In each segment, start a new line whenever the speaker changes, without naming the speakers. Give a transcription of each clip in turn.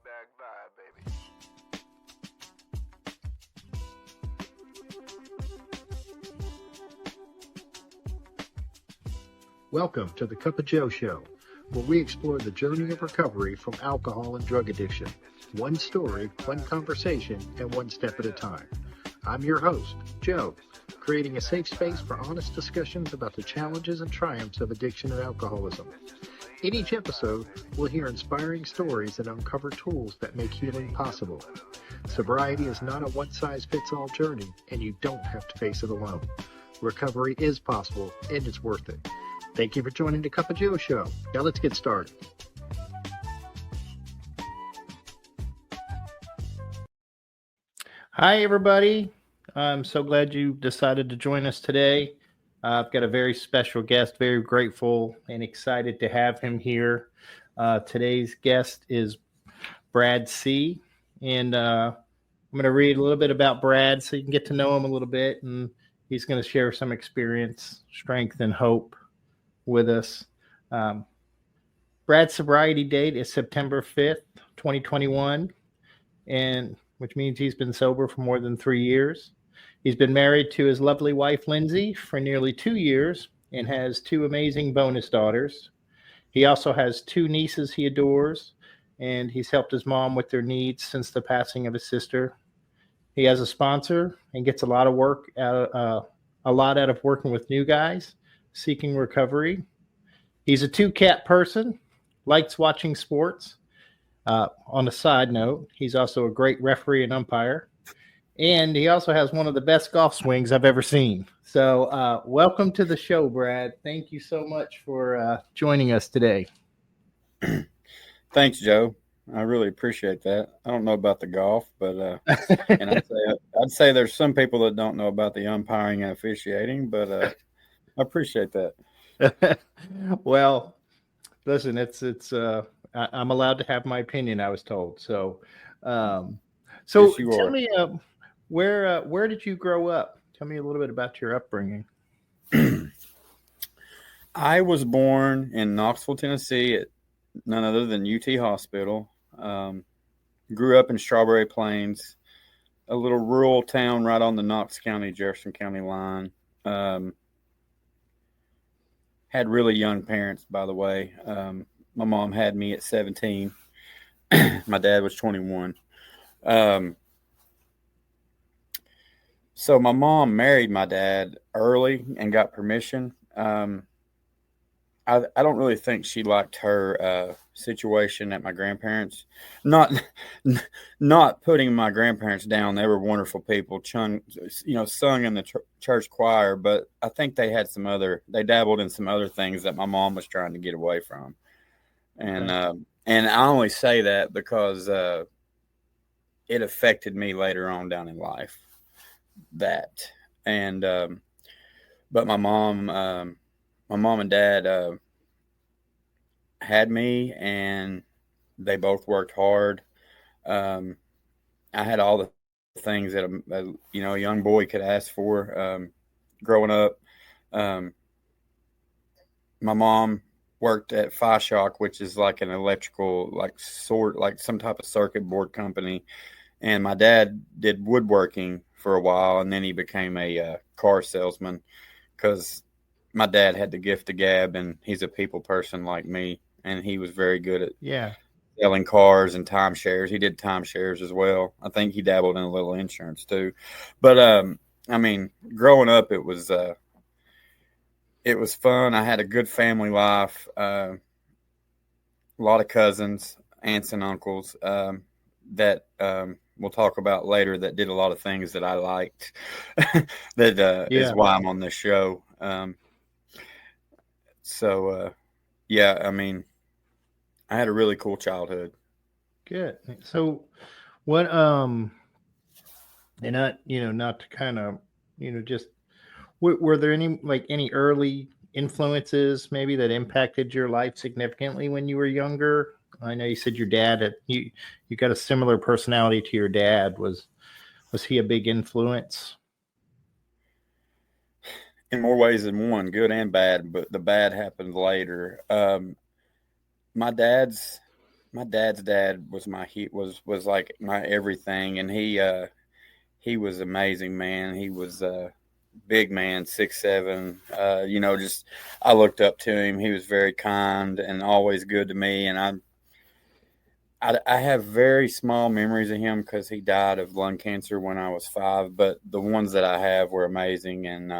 bag vibe, baby.
Welcome to the Cup of Joe Show, where we explore the journey of recovery from alcohol and drug addiction. One story, one conversation, and one step at a time. I'm your host, Joe, creating a safe space for honest discussions about the challenges and triumphs of addiction and alcoholism. In each episode, we'll hear inspiring stories and uncover tools that make healing possible. Sobriety is not a one-size-fits-all journey, and you don't have to face it alone. Recovery is possible, and it's worth it. Thank you for joining the Cup of Joe Show. Now let's get started.
Hi, everybody. I'm so glad you decided to join us today. I've got a very special guest, very grateful and excited to have him here. Today's guest is Brad C. And I'm going to read a little bit about Brad so you can get to know him a little bit. And he's going to share some experience, strength, and hope with us. Brad's sobriety date is September 5th, 2021, and which means he's been sober for more than 3 years. He's been married to his lovely wife, Lindsay, for nearly 2 years and has 2 amazing bonus daughters. He also has 2 nieces he adores, and he's helped his mom with their needs since the passing of his sister. He has a sponsor and gets a lot of working with new guys seeking recovery. He's a 2-cat person, likes watching sports. On a side note, he's also a great referee and umpire. And he also has one of the best golf swings I've ever seen. So welcome to the show, Brad. Thank you so much for joining us today.
Thanks, Joe. I really appreciate that. I don't know about the golf, but and I'd say there's some people that don't know about the umpiring and officiating, but I appreciate that.
Well, listen, I'm allowed to have my opinion, I was told. So
Yes, you
tell
are.
me, where did you grow up? Tell me a little bit about your upbringing.
I was born in Knoxville, Tennessee, at none other than UT Hospital. Grew up in Strawberry Plains, a little rural town right on the Knox County, Jefferson County line. Had really young parents, by the way. My mom had me at 17. My dad was 21. So my mom married my dad early and got permission. I don't really think she liked her situation at my grandparents. Not putting my grandparents down. They were wonderful people. Sung in the church choir, but I think they dabbled in some other things that my mom was trying to get away from. And I only say that because it affected me later on down in life. But my mom and dad had me, and they both worked hard. I had all the things that a young boy could ask for growing up. My mom worked at Shock, which is like an electrical, like some type of circuit board company. And my dad did woodworking for a while, and then he became a car salesman because my dad had the gift of gab, and he's a people person like me, and he was very good at selling cars and timeshares. He did timeshares as well. I think he dabbled in a little insurance too. But growing up, it was fun. I had a good family life. A lot of cousins, aunts, and uncles that we'll talk about later that did a lot of things that I liked. Is why I'm on this show. I had a really cool childhood.
Good. So what, and not to kind of, just, were there any early influences maybe that impacted your life significantly when you were younger? I know you said your dad, you got a similar personality to your dad. Was he a big influence?
In more ways than one, good and bad, but the bad happened later. My dad's my dad's dad was was like my everything, and he was amazing, man. He was big man, 6'7". Just I looked up to him. He was very kind and always good to me. And I have very small memories of him because he died of lung cancer when I was 5. But the ones that I have were amazing, and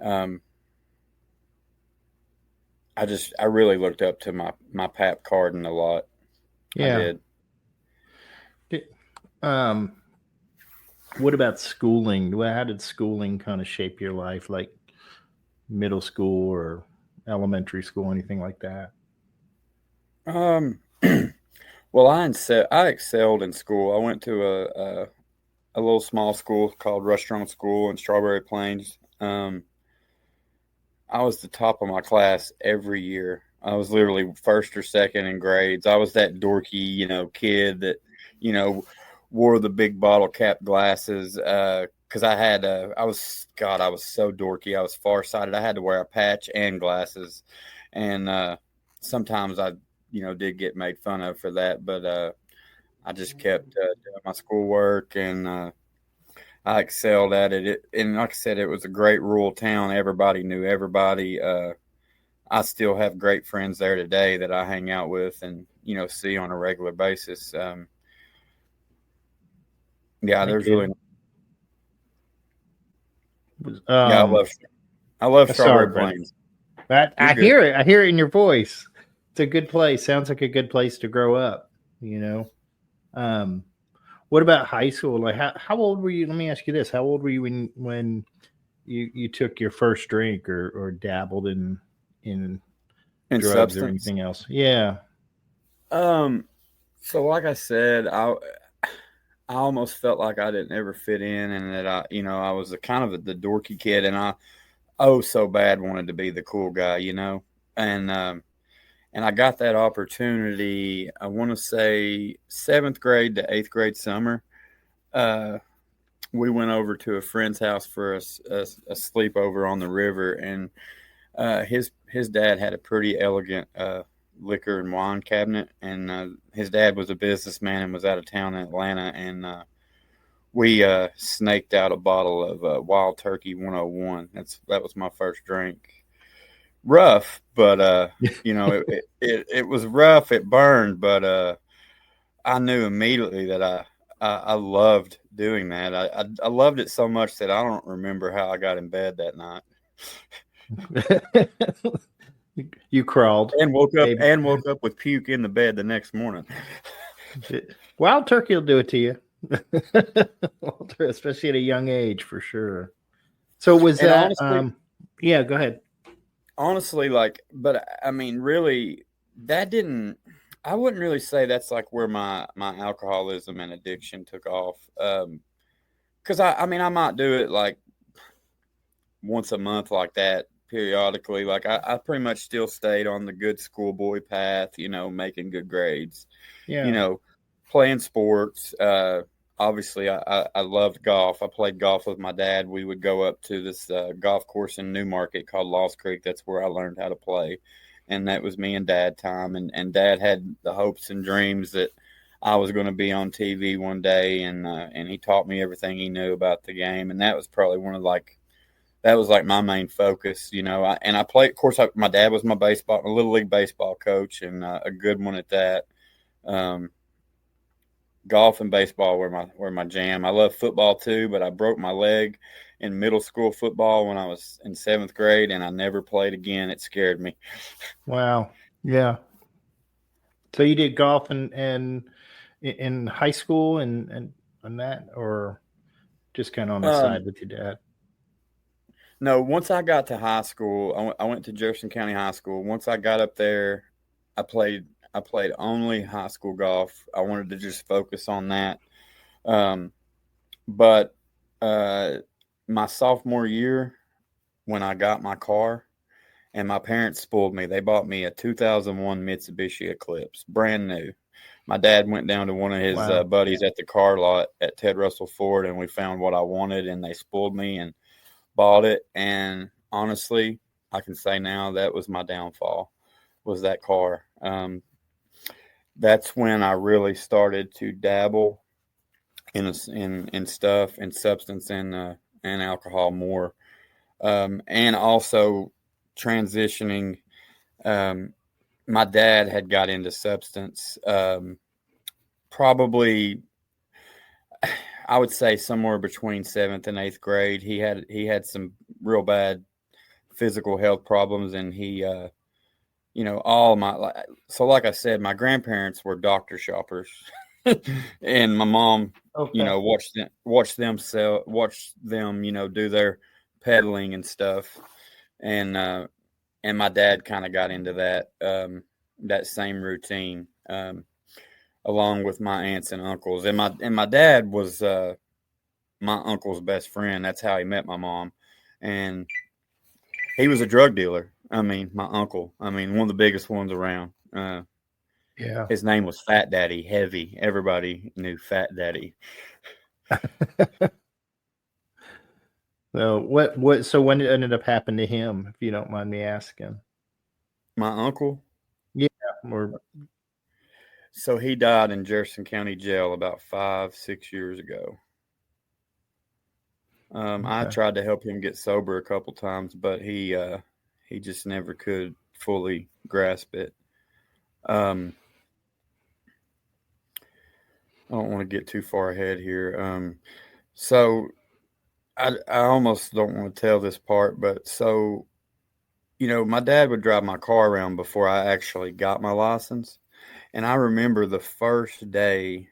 um, I really looked up to my Pap Carden a lot. I
Yeah.
did.
What about schooling? How did schooling kind of shape your life, like middle school or elementary school, anything like that?
Um, well, I excelled in school. I went to a little small school called Restaurant School in Strawberry Plains. I was the top of my class every year. I was literally first or second in grades. I was that dorky, kid that, you know, wore the big bottle cap glasses. Because I was so dorky. I was farsighted. I had to wear a patch and glasses, and sometimes I, did get made fun of for that. But I just kept doing my schoolwork, and I excelled at it. And like I said, it was a great rural town. Everybody knew everybody. I still have great friends there today that I hang out with and see on a regular basis. Yeah,
Thank
there's
you.
really yeah. I love
Sorry,
Strawberry
Brett.
Plains. You're
I
good.
hear it. I hear it in your voice. It's a good place. Sounds like a good place to grow up. Um, what about high school? Like, how old were you? Let me ask you this: how old were you when you took your first drink or dabbled in
In
drugs or
substance.
anything else? Yeah.
So like I said, I almost felt like I didn't ever fit in, and that I was a kind of the dorky kid, and I so bad wanted to be the cool guy, and and I got that opportunity. I want to say 7th grade to 8th grade summer. Uh, we went over to a friend's house for a sleepover on the river, and his dad had a pretty elegant liquor and wine cabinet, and his dad was a businessman and was out of town in Atlanta, and we snaked out a bottle of Wild Turkey 101. That was my first drink. Rough, but it was rough. It burned, but I knew immediately that I loved doing that. I loved it so much that I don't remember how I got in bed that night.
You crawled
And woke
baby.
up with puke in the bed the next morning.
Wild turkey will do it to you, especially at a young age, for sure. So was
And
that?
honestly,
Yeah, go ahead.
but I mean, really, that didn't. I wouldn't really say that's like where my alcoholism and addiction took off. Because I mean, I might do it like once a month, like that, periodically. Like I pretty much still stayed on the good schoolboy path, making good grades, you
Yeah.
know, playing sports. Obviously, I loved golf. I played golf with my dad. We would go up to this golf course in Newmarket called Lost Creek. That's where I learned how to play. And that was me and dad time. And dad had the hopes and dreams that I was going to be on TV one day. And he taught me everything he knew about the game. And that was probably that was like my main focus, I played, of course, my dad was my little league baseball coach, and a good one at that. Golf and baseball were my jam. I love football too, but I broke my leg in middle school football when I was in 7th grade, and I never played again. It scared me.
Wow. Yeah. So you did golf and in high school and that, or just kind of on the
Um,
side with your dad?
no, once I got to high school, I went to Jefferson County High School. Once I got up there, I played I played only high school golf. I wanted to just focus on that. Um, but uh, my sophomore year, when I got my car, and my parents spoiled me. They bought me a 2001 Mitsubishi Eclipse, brand new. My dad went down to one of his
Wow.
buddies at the car lot at Ted Russell Ford, and we found what I wanted, and they spoiled me and bought it. And honestly, I can say now that was my downfall, was that car. that's when I really started to dabble in stuff and substance and alcohol more, and also transitioning. My dad had got into substance, probably, I would say somewhere between 7th and 8th grade. He had some real bad physical health problems, and he, all my, so like I said, my grandparents were doctor shoppers, and my mom,
Okay.
watched them, do their peddling and stuff, and my dad kind of got into that same routine, along with my aunts and uncles, and my dad was my uncle's best friend. That's how he met my mom, and he was a drug dealer. I mean, my uncle. I mean, one of the biggest ones around.
Yeah.
His name was Fat Daddy Heavy. Everybody knew Fat Daddy.
So what? So when it ended up happening to him, if you don't mind me asking?
My uncle.
Yeah. Or
So he died in Jefferson County Jail about 5-6 years ago. I
okay.
tried to help him get sober a couple times, but he just never could fully grasp it. I don't want to get too far ahead here. So I almost don't want to tell this part, but so, my dad would drive my car around before I actually got my license. And I remember the first day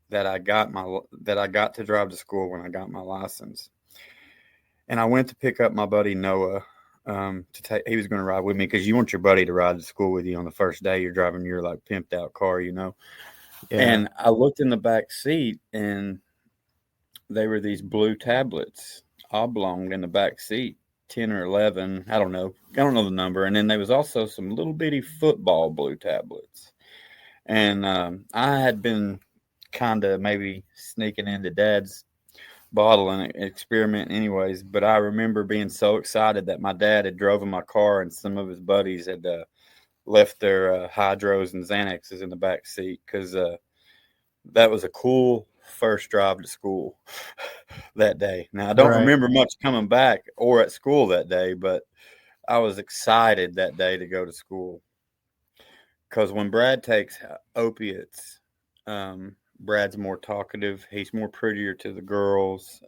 that I got to drive to school when I got my license. And I went to pick up my buddy Noah. He was going to ride with me, because you want your buddy to ride to school with you on the first day you're driving your like pimped out car,
Yeah.
And I looked in the back seat, and they were these blue tablets oblong in the back seat, 10 or 11. I don't know the number. And then there was also some little bitty football blue tablets. And I had been kind of maybe sneaking into Dad's bottle and experiment anyways. But I remember being so excited that my dad had drove in my car, and some of his buddies had left their Hydros and Xanaxes in the back seat, because that was a cool first drive to school that day. Now, I don't remember much coming back or at school that day, but I was excited that day to go to school, because when Brad takes opiates, Brad's more talkative. He's more prettier to the girls.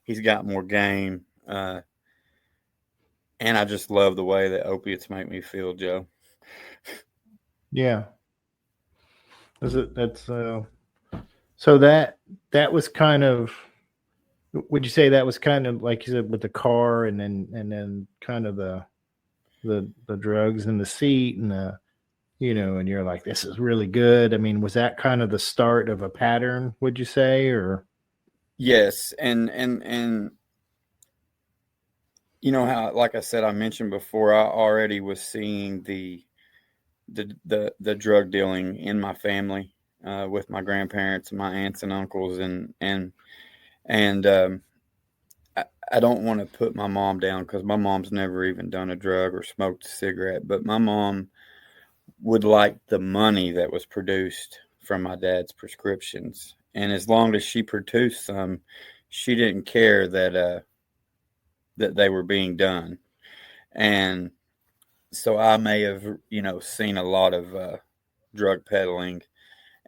He's got more game. And I just love the way that opiates make me feel, Joe.
Yeah. That's so that was kind of, would you say that was kind of like you said with the car, and then kind of the drugs in the seat, and and you're like, this is really good. I mean, was that kind of the start of a pattern, would you say? Or
Yes, and how, like I said, I mentioned before, I already was seeing the drug dealing in my family, with my grandparents and my aunts and uncles, and I don't want to put my mom down, because my mom's never even done a drug or smoked a cigarette, but my mom would like the money that was produced from my dad's prescriptions. And as long as she produced some, she didn't care that they were being done. And so I may have, seen a lot of drug peddling,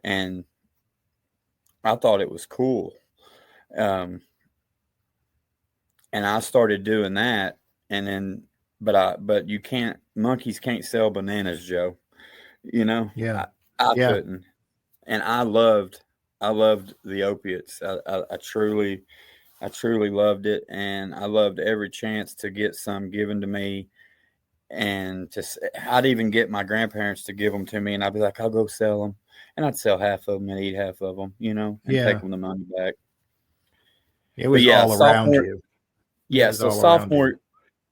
and I thought it was cool. And I started doing that, and then, but monkeys can't sell bananas, Joe.
yeah,
I
yeah,
couldn't. And I loved the opiates. I truly loved it, and I loved every chance to get some given to me, and I'd even get my grandparents to give them to me, and I'd be like, I'll go sell them, and I'd sell half of them and eat half of them, and take them the money back.
It
But
was
yeah,
all around you. It was
so
all around you.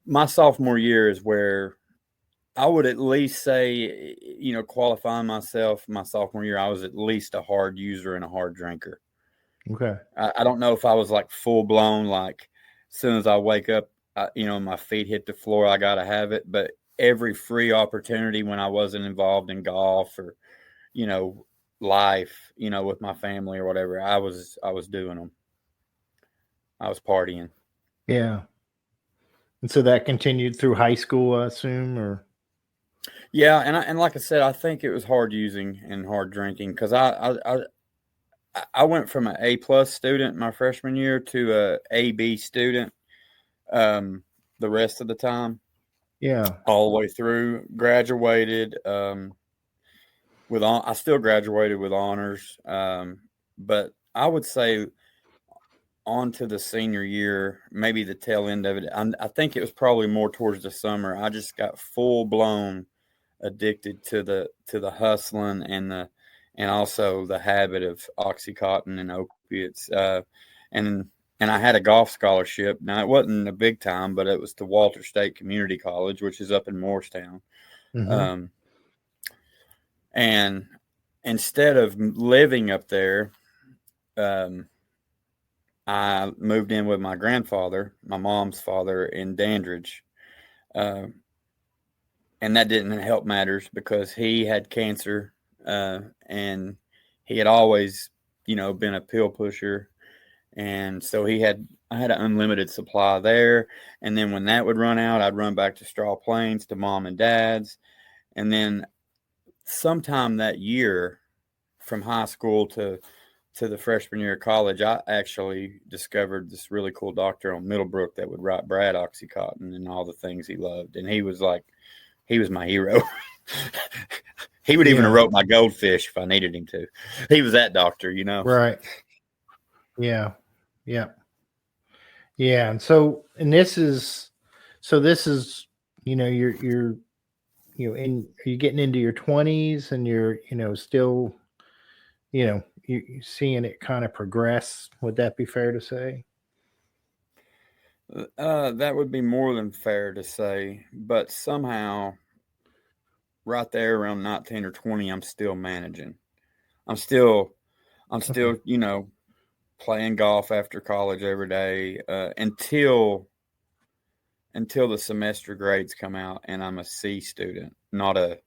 my sophomore year is where I would at least say, qualifying myself my sophomore year, I was at least a hard user and a hard drinker.
Okay.
I don't know if I was like full blown, like as soon as I wake up, my feet hit the floor, I got to have it. But every free opportunity when I wasn't involved in golf or, life, with my family or whatever. I was doing them. I was partying.
Yeah. And so that continued through high school, I assume, or
Yeah, and like I said, I think it was hard using and hard drinking because I went from an A+ student my freshman year to a AB student the rest of the time,
yeah.
all the way through. Graduated I still graduated with honors, but I would say on to the senior year, maybe the tail end of it. I think it was probably more towards the summer. I just got full blown addicted to the hustling and also the habit of Oxycontin and opiates. And and I had a golf scholarship. Now it wasn't a big time, but it was to Walter State Community College, which is up in Morristown.
Mm-hmm.
And instead of living up there, I moved in with my grandfather, my mom's father, in Dandridge. And that didn't help matters because he had cancer, and he had always, been a pill pusher. And so I had an unlimited supply there. And then when that would run out, I'd run back to Straw Plains to mom and dad's. And then sometime that year from high school to the freshman year of college, I actually discovered this really cool doctor on Middlebrook that would write Brad Oxycontin and all the things he loved. And he was my hero. He would even have wrote my goldfish if I needed him to. He was that doctor,
Right. Yeah. Yeah. Yeah. And this is, you're are you getting into your 20s and you're, still, you're seeing it kind of progress. Would that be fair to say?
That would be more than fair to say, but somehow right there around 19 or 20, I'm still managing. I'm still, playing golf after college every day, until the semester grades come out and I'm a C student, not a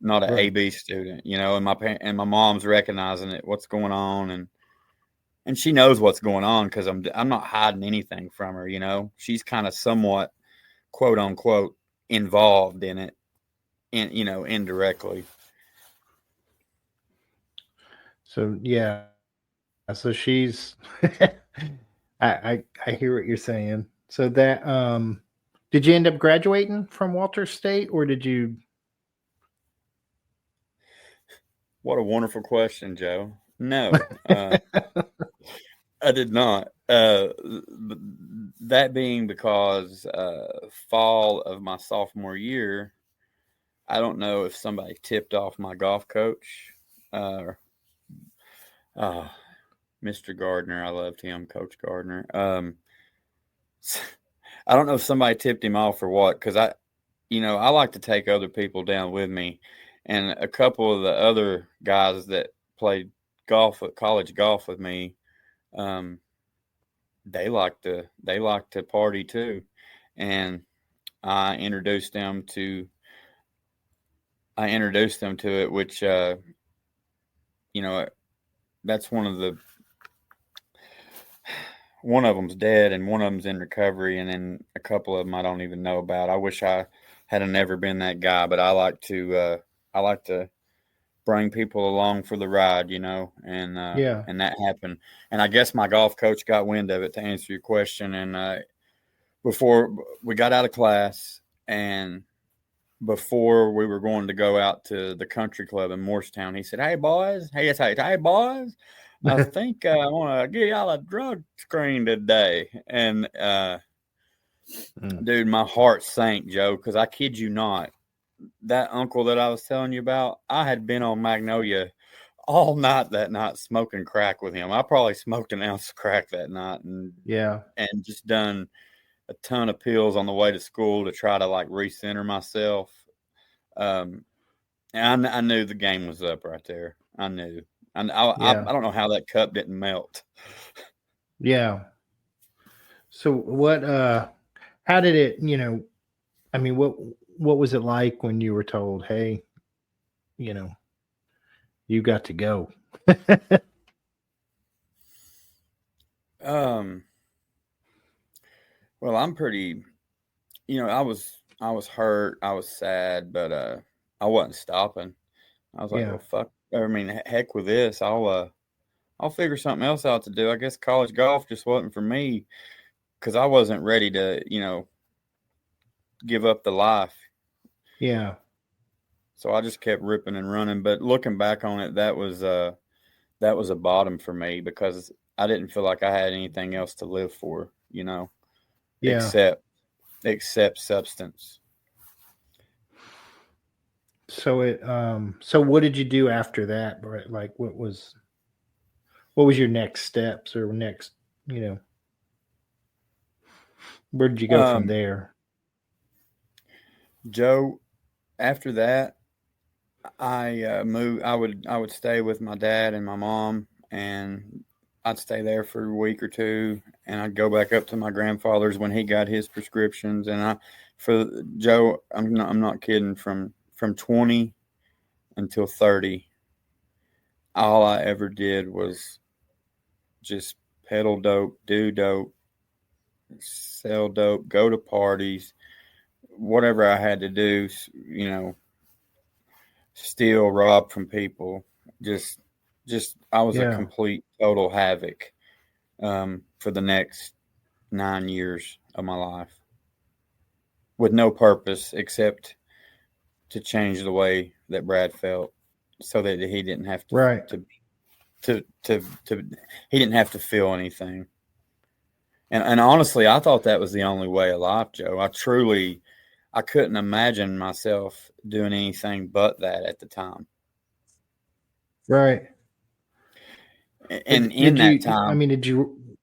Right.
AB student, and my mom's recognizing it, what's going on. And she knows what's going on because I'm not hiding anything from her. She's kind of somewhat, quote unquote, involved in it, indirectly.
So yeah, so she's I hear what you're saying. So that did you end up graduating from Walter State or did you?
What a wonderful question, Joe. No, I did not. That being because fall of my sophomore year, I don't know if somebody tipped off my golf coach, Mr. Gardner. I loved him, Coach Gardner. I don't know if somebody tipped him off or what, because I like to take other people down with me, and a couple of the other guys that played college golf with me, they like to party too, and I introduced them to it, which that's one of them's dead and one of them's in recovery, and then a couple of them I don't even know about. I wish I had never been that guy, but I like to bring people along for the ride, and that happened. And I guess my golf coach got wind of it, to answer your question. And before we got out of class and before we were going to go out to the country club in Morristown, he said, "Hey boys, hey boys, I think I want to give y'all a drug screen today." And dude, my heart sank, Joe, because I kid you not, that uncle that I was telling you about, I had been on Magnolia all night that night smoking crack with him. I probably smoked an ounce of crack that night, and just done a ton of pills on the way to school to try to like recenter myself. And I knew the game was up right there. I knew. I don't know how that cup didn't melt.
Yeah. So what? How did it? I mean, what was it like when you were told, "Hey, you got to go?
Well, I'm pretty, I was hurt, I was sad, but I wasn't stopping. I was like,
Yeah.
well, fuck. I mean, heck with this. I'll figure something else out to do. I guess college golf just wasn't for me because I wasn't ready to, give up the life.
Yeah.
So I just kept ripping and running. But looking back on it, that was a bottom for me because I didn't feel like I had anything else to live for,
Yeah.
except substance.
So what did you do after that, Brett? Like what was your next steps or next, where did you go from
Um,
there?
Joe, after that, I moved. I would stay with my dad and my mom, and I'd stay there for a week or two, and I'd go back up to my grandfather's when he got his prescriptions. And for Joe, I'm not kidding. From 20 until 30, all I ever did was just peddle dope, do dope, sell dope, go to parties, whatever I had to do. Steal, rob from people. Just, I was a
Yeah.
complete total havoc for the next 9 years of my life, with no purpose except to change the way that Brad felt, so that he didn't have
Right.
to he didn't have to feel anything. And honestly, I thought that was the only way of life, Joe. I couldn't imagine myself doing anything but that at the time.
Right.
And in
Did
that
you, I
time,
mean, did you,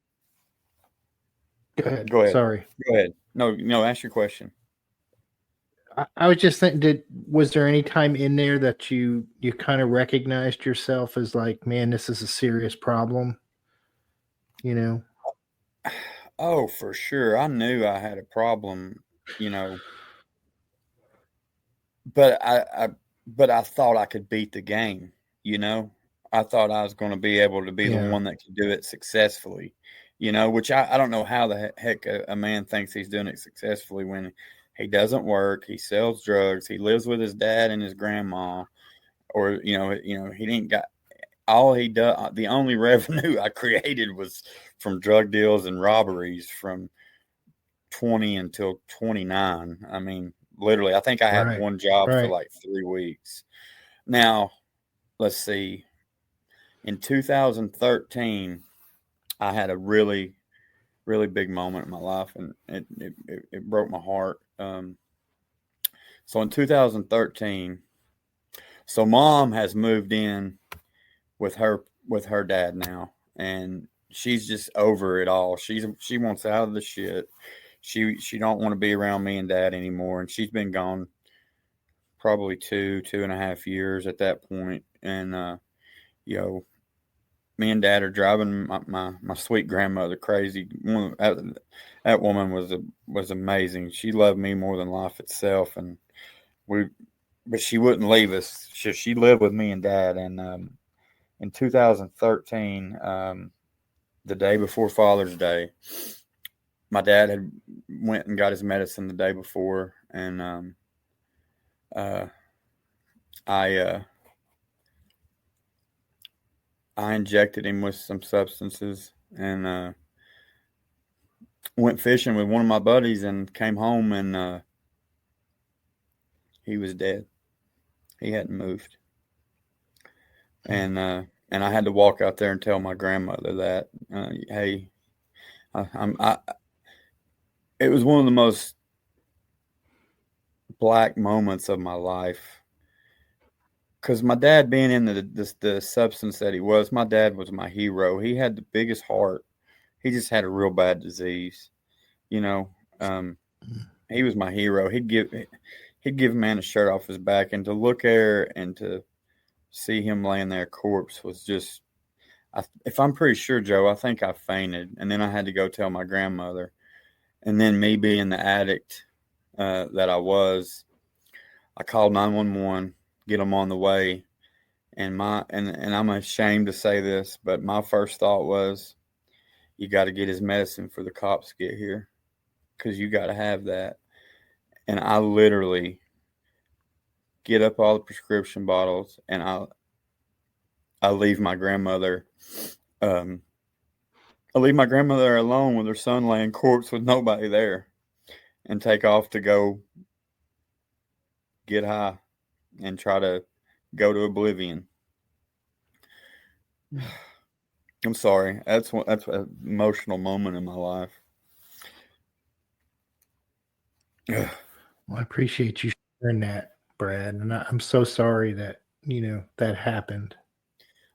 go ahead.
go ahead.
Sorry.
Go ahead. No, ask your question.
I was just thinking, was there any time in there that you kind of recognized yourself as like, man, this is a serious problem?
Oh, for sure. I knew I had a problem, you know, but I thought I could beat the game, you know. I thought I was going to be able to be the
Yeah.
one that could do it successfully, which I don't know how the heck a man thinks he's doing it successfully when he doesn't work, he sells drugs, he lives with his dad and his grandma, or he didn't got all he does. The only revenue I created was from drug deals and robberies from 20 until 29. I mean, literally, I think I had
Right.
one job for
Right.
like 3 weeks. Now, let's see. In 2013, I had a really, really big moment in my life, and it broke my heart. So in 2013, so mom has moved in with her dad now, and she's just over it all. She wants out of the shit. She don't want to be around me and dad anymore, and she's been gone probably 2.5 years at that point. And you know, me and dad are driving my sweet grandmother crazy. That woman was amazing. She loved me more than life itself, and we but she wouldn't leave us. She lived with me and dad. And in 2013, the day before Father's Day, my dad had went and got his medicine the day before, and uh, I I injected him with some substances, and went fishing with one of my buddies, and came home, and he was dead. He hadn't moved, and I had to walk out there and tell my grandmother that, hey, I it was one of the most black moments of my life, because my dad being in the substance that he was, my dad was my hero. He had the biggest heart. He just had a real bad disease, you know. Um, he was my hero. He'd give a man a shirt off his back, and to look there and to see him laying there corpse was just. If I'm pretty sure, Joe, I think I fainted, and then I had to go tell my grandmother, and then me being the addict that I was, I called 911, get them on the way, And I'm ashamed to say this, but my first thought was, you got to get his medicine for the cops to get here, because you got to have that. And I literally get up all the prescription bottles, and I leave my grandmother. I leave my grandmother alone with her son laying corpse with nobody there, and take off to go get high and try to go to oblivion. I'm sorry. That's an emotional moment in my life.
Well, I appreciate you sharing that, Brad, and I'm so sorry that that happened.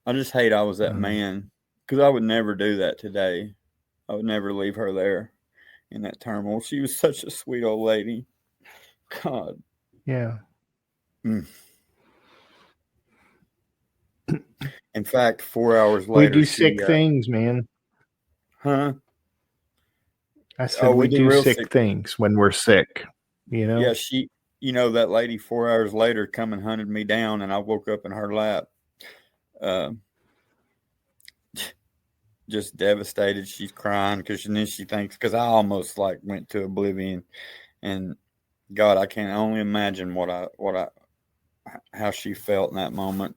I just hate I was that man, because I would never do that today. I would never leave her there in that turmoil. She was such a sweet old lady. God.
Yeah.
In fact, 4 hours later,
we do sick things, man.
Huh?
I said we do sick things when we're sick.
Yeah, that lady 4 hours later come and hunted me down, and I woke up in her lap. Just devastated. She's crying because then she thinks, because I almost went to oblivion, and God, I can only imagine how she felt in that moment.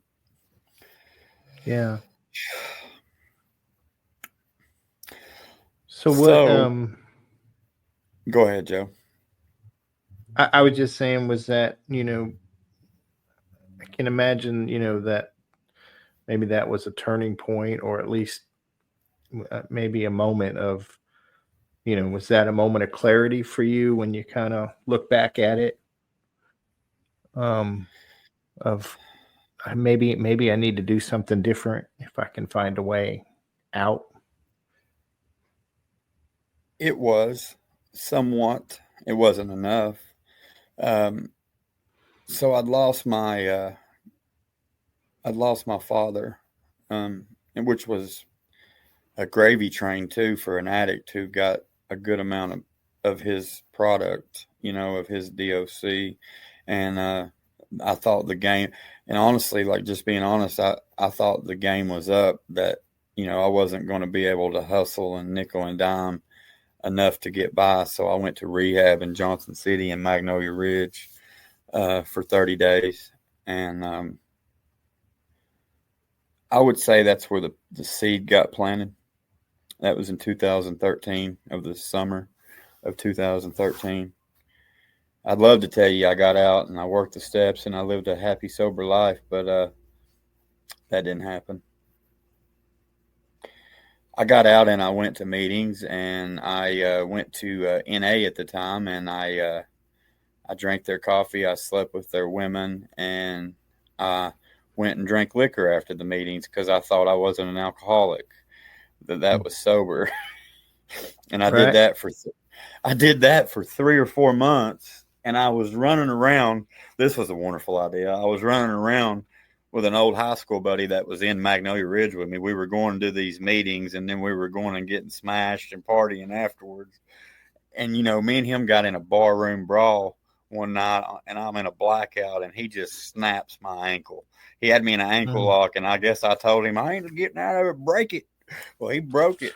Yeah. So what?
Go ahead, Joe.
I was just saying was that I can imagine that maybe that was a turning point, or at least maybe a moment of was that a moment of clarity for you when you kind of look back at it? Of maybe I need to do something different if I can find a way out.
It was somewhat. It wasn't enough. So I'd lost my father, which was a gravy train too for an addict who got a good amount of his product, of his DOC. And I thought the game, and honestly, just being honest, I thought the game was up, that, I wasn't going to be able to hustle and nickel and dime enough to get by. So I went to rehab in Johnson City and Magnolia Ridge for 30 days. And I would say that's where the seed got planted. That was in 2013, of the summer of 2013. I'd love to tell you I got out and I worked the steps and I lived a happy, sober life, but that didn't happen. I got out and I went to meetings, and I went to NA at the time, and I drank their coffee. I slept with their women, and I went and drank liquor after the meetings because I thought I wasn't an alcoholic, that was sober. And I did that for 3 or 4 months, and I was running around. This was a wonderful idea. I was running around with an old high school buddy that was in Magnolia Ridge with me. We were going to these meetings, and then we were going and getting smashed and partying afterwards. And, me and him got in a barroom brawl one night, and I'm in a blackout, and he just snaps my ankle. He had me in an ankle lock, and I guess I told him, I ain't getting out of it, break it. Well, he broke it.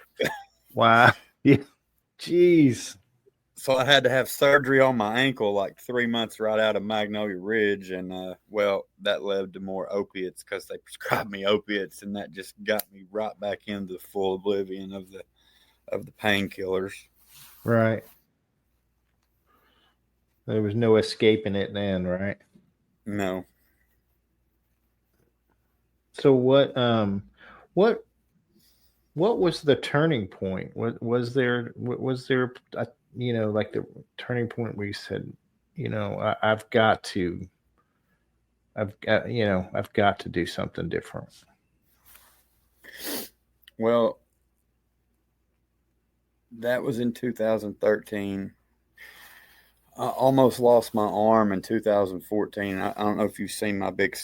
Wow. Yeah. Jeez.
So I had to have surgery on my ankle 3 months right out of Magnolia Ridge. And, that led to more opiates because they prescribed me opiates, and that just got me right back into the full oblivion of the painkillers.
Right. There was no escaping it then, right?
No.
So what was the turning point? Was there a, the turning point where you said, I've got to do something different?
Well, that was in 2013. I almost lost my arm in 2014. I don't know if you've seen my big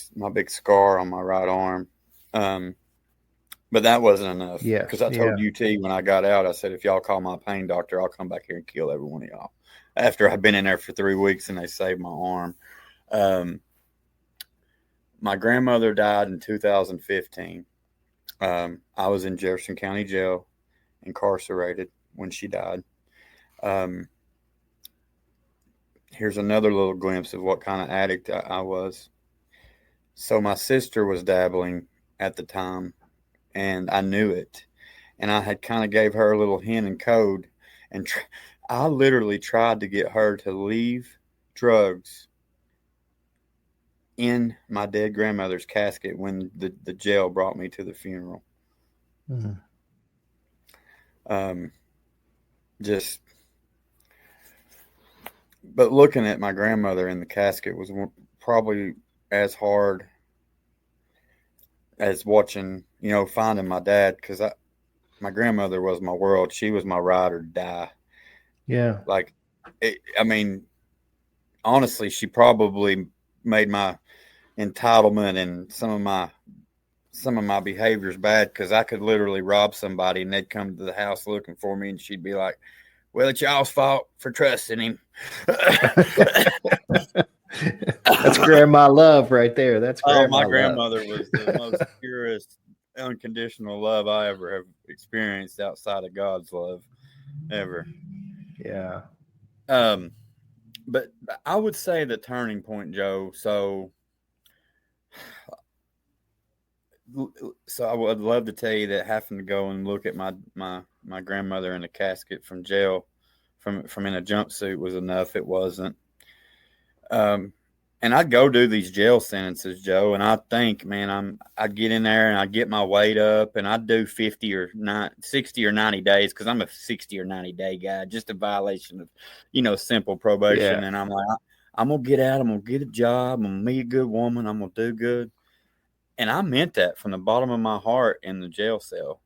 scar on my right arm. But that wasn't enough.
Yeah.
Because I told UT when I got out, I said, if y'all call my pain doctor, I'll come back here and kill every one of y'all. After I'd been in there for 3 weeks and they saved my arm. My grandmother died in 2015. I was in Jefferson County Jail, incarcerated when she died. Um, Here's another little glimpse of what kind of addict I was. So my sister was dabbling at the time, and I knew it. And I had kind of gave her a little hint and code, and I literally tried to get her to leave drugs in my dead grandmother's casket when the jail brought me to the funeral.
Mm-hmm.
Just, but looking at my grandmother in the casket was probably as hard as watching, finding my dad, because my grandmother was my world. She was my ride or die.
Yeah.
Like, honestly, she probably made my entitlement and some of my behaviors bad, because I could literally rob somebody and they'd come to the house looking for me, and she'd be like, "Well, it's y'all's fault for trusting him."
That's grandma love right there. That's grandma
my
love.
grandmother was the most purest, unconditional love I ever have experienced outside of God's love, ever.
Yeah.
But I would say the turning point, Joe. So I would love to tell you that having to go and look at my grandmother in a casket from jail, from in a jumpsuit, was enough. It wasn't. And I'd go do these jail sentences, Joe, and I think, man, I'd get in there and I'd get my weight up, and I'd do 60 or 90 days, because I'm a 60 or 90 day guy, just a violation of, simple probation.
Yeah.
And I'm like, I'm gonna get out, I'm gonna get a job, I'm gonna meet a good woman, I'm gonna do good. And I meant that from the bottom of my heart in the jail cell.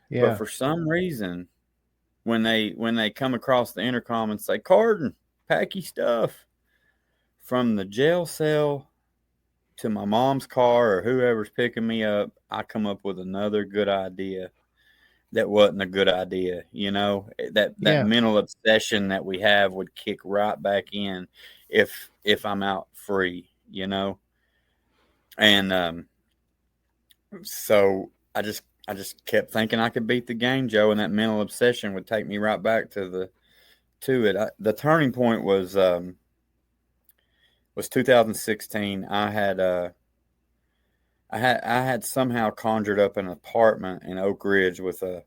Yeah.
But for some reason, when they come across the intercom and say, "Carden, pack your stuff," from the jail cell to my mom's car or whoever's picking me up, I come up with another good idea that wasn't a good idea. That
Yeah.
mental obsession that we have would kick right back in if I'm out free. And so I just kept thinking I could beat the game, Joe, and that mental obsession would take me right back to it. The turning point was 2016. I had somehow conjured up an apartment in Oak Ridge with a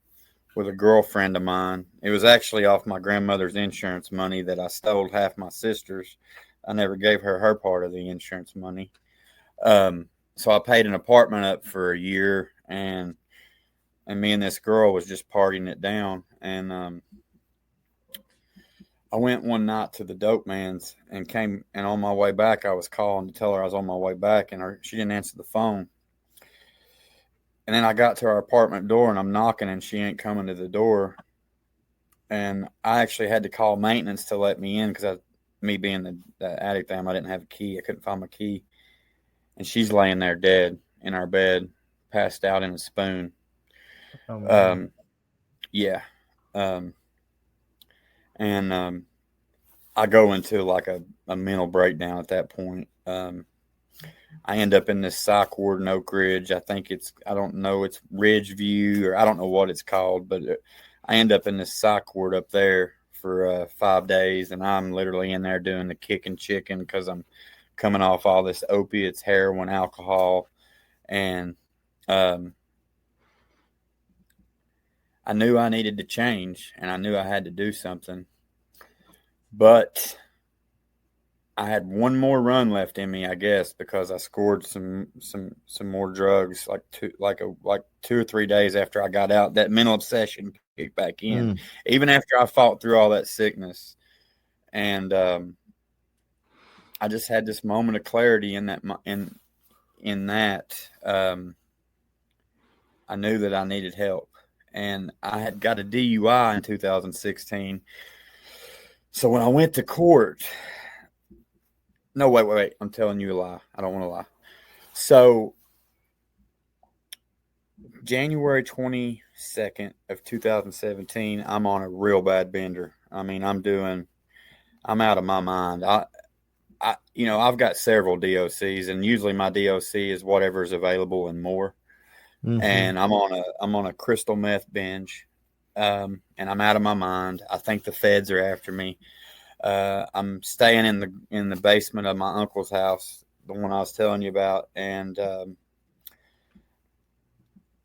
girlfriend of mine. It was actually off my grandmother's insurance money that I stole half my sister's. I never gave her part of the insurance money. So I paid an apartment up for a year, and me and this girl was just partying it down. And I went one night to the dope man's and came, and on my way back, I was calling to tell her I was on my way back, and she didn't answer the phone. And then I got to our apartment door, and I'm knocking, and she ain't coming to the door. And I actually had to call maintenance to let me in, because me being the addict I am, I didn't have a key. I couldn't find my key. And she's laying there dead in our bed, passed out in a spoon.
Oh,
yeah. And I go into like a mental breakdown at that point. I end up in this psych ward in Oak Ridge. I don't know, it's Ridge View, or I don't know what it's called, but I end up in this psych ward up there for 5 days, and I'm literally in there doing the kicking chicken, because I'm coming off all this opiates, heroin, alcohol, and I knew I needed to change, and I knew I had to do something. But I had one more run left in me, I guess, because I scored some more drugs, like 2 or 3 days after I got out. That mental obsession kicked back in, even after I fought through all that sickness. And I just had this moment of clarity in that I knew that I needed help, and I had got a DUI in 2016. So when I went to court, no, wait, I'm telling you a lie. I don't want to lie. So January 22nd of 2017, I'm on a real bad bender. I mean, I'm out of my mind. I've got several DOCs, and usually my DOC is whatever's available and more.
Mm-hmm.
And I'm on a crystal meth binge, and I'm out of my mind. I think the feds are after me. I'm staying in the basement of my uncle's house, the one I was telling you about, and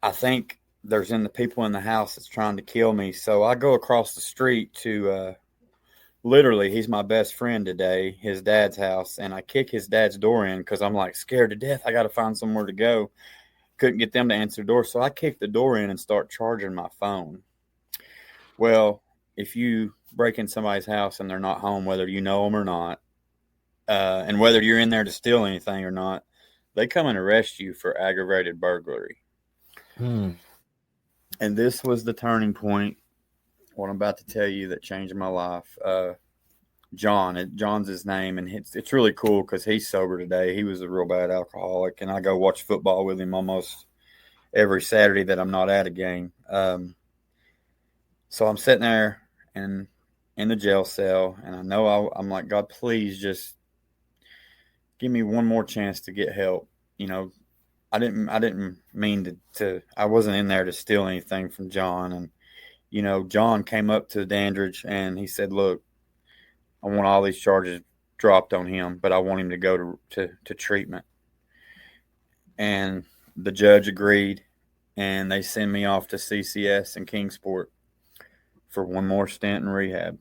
I think there's the people in the house that's trying to kill me. So I go across the street to literally, he's my best friend today, his dad's house, and I kick his dad's door in because I'm like scared to death. I got to find somewhere to go. Couldn't get them to answer the door, so I kick the door in and start charging my phone. Well, if you break in somebody's house and they're not home, whether you know them or not, and whether you're in there to steal anything or not, they come and arrest you for aggravated burglary.
Hmm.
And this was the turning point, what I'm about to tell you, that changed my life. John's his name, and it's really cool because he's sober today. He was a real bad alcoholic, and I go watch football with him almost every Saturday that I'm not at a game. So I'm sitting there and in the jail cell, and I know I'm like, God, please just give me one more chance to get help. I didn't mean to I wasn't in there to steal anything from John. And John came up to Dandridge and he said, look, I want all these charges dropped on him, but I want him to go to treatment. And the judge agreed, and they send me off to CCS in Kingsport for one more stint in rehab.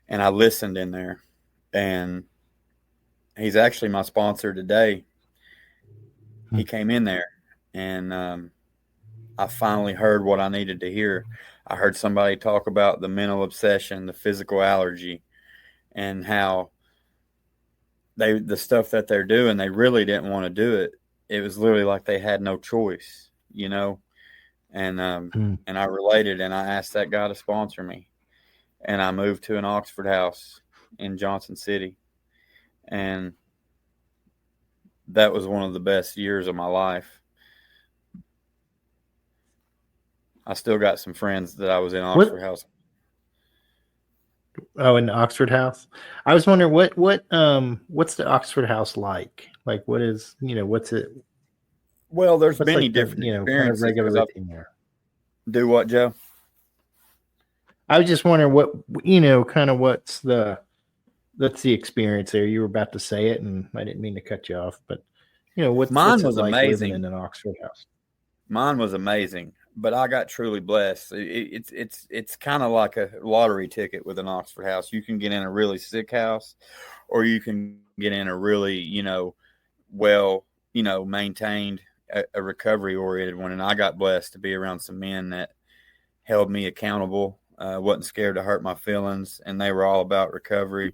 And I listened in there, and he's actually my sponsor today. He came in there, and I finally heard what I needed to hear. I heard somebody talk about the mental obsession, the physical allergy, and how the stuff that they're doing, they really didn't want to do it. It was literally like they had no choice, And and I related, and I asked that guy to sponsor me, and I moved to an Oxford house in Johnson City, and that was one of the best years of my life. I still got some friends that I was in Oxford house.
Oh, in the Oxford house. I was wondering what's the Oxford house like? Like, what is what's it?
Well, there's many different experiences.
Kind of regular routine there.
Do what, Joe?
I was just wondering what kind of what's the experience there. You were about to say it, and I didn't mean to cut you off, but what's it like living in an Oxford house?
Mine was amazing, but I got truly blessed. It's kind of like a lottery ticket with an Oxford house. You can get in a really sick house, or you can get in a really well maintained, a recovery oriented one. And I got blessed to be around some men that held me accountable, wasn't scared to hurt my feelings, and they were all about recovery.